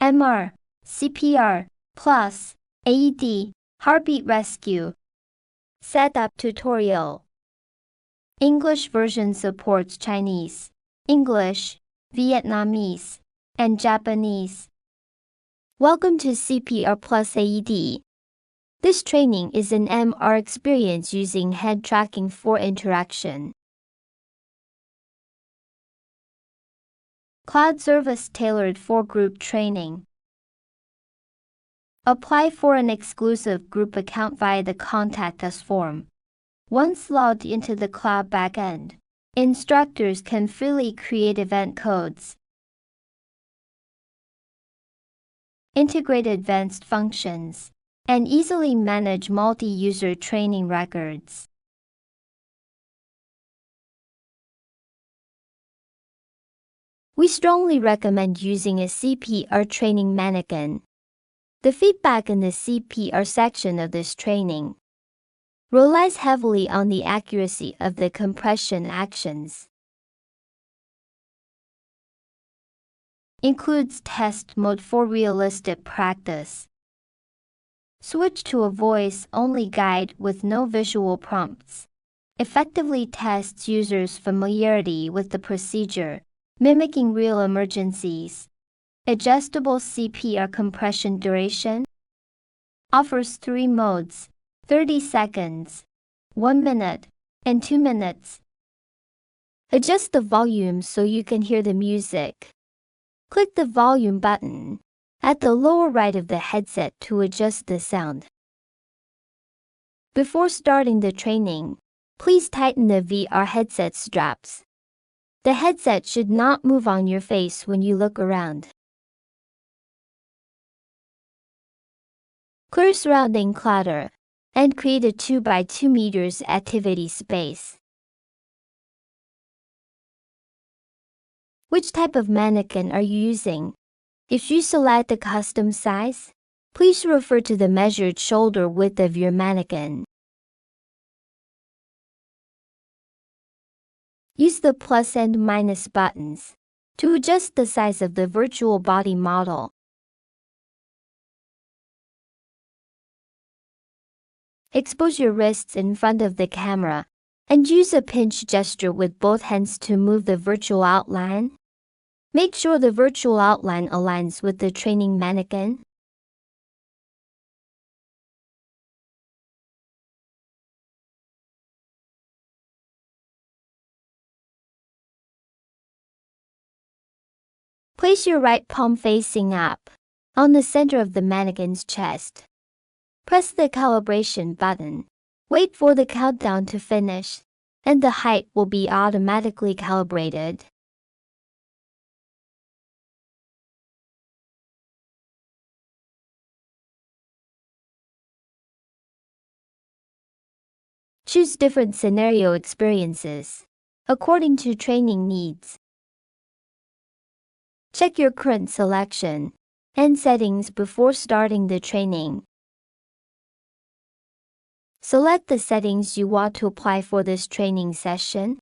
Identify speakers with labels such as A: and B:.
A: MR CPR plus AED Heartbeat Rescue Setup Tutorial. English version supports Chinese, English, Vietnamese, and Japanese. Welcome to CPR+AED. This training is an MR experience using head tracking for interaction. Cloud service tailored for group training. Apply for an exclusive group account via the Contact Us form. Once logged into the cloud backend, instructors can freely create event codes, integrate advanced functions, and easily manage multi-user training records. We strongly recommend using a CPR training Manikin. The feedback in the CPR section of this training relies heavily on the accuracy of the compression actions. Includes test mode for realistic practice. Switch to a voice-only guide with no visual prompts. Effectively tests users' familiarity with the procedure, mimicking real emergencies. Adjustable CPR compression duration. Offers 3 modes, 30 seconds, 1 minute, and 2 minutes. Adjust the volume so you can hear the music. Click the volume button at the lower right of the headset to adjust the sound. Before starting the training, please tighten the VR headset straps. The headset should not move on your face when you look around. Clear surrounding clutter and create a 2 by 2 meters activity space. Which type of Manikin are you using? If you select a custom size, please refer to the measured shoulder width of your Manikin. Use the plus and minus buttons to adjust the size of the virtual body model. Expose your wrists in front of the camera and use a pinch gesture with both hands to move the virtual outline. Make sure the virtual outline aligns with the training Manikin. Place your right palm facing up on the center of the Manikin's chest. Press the calibration button. Wait for the countdown to finish, and the height will be automatically calibrated. Choose different scenario experiences according to training needs. Check your current selection and settings before starting the training. Select the settings you want to apply for this training session.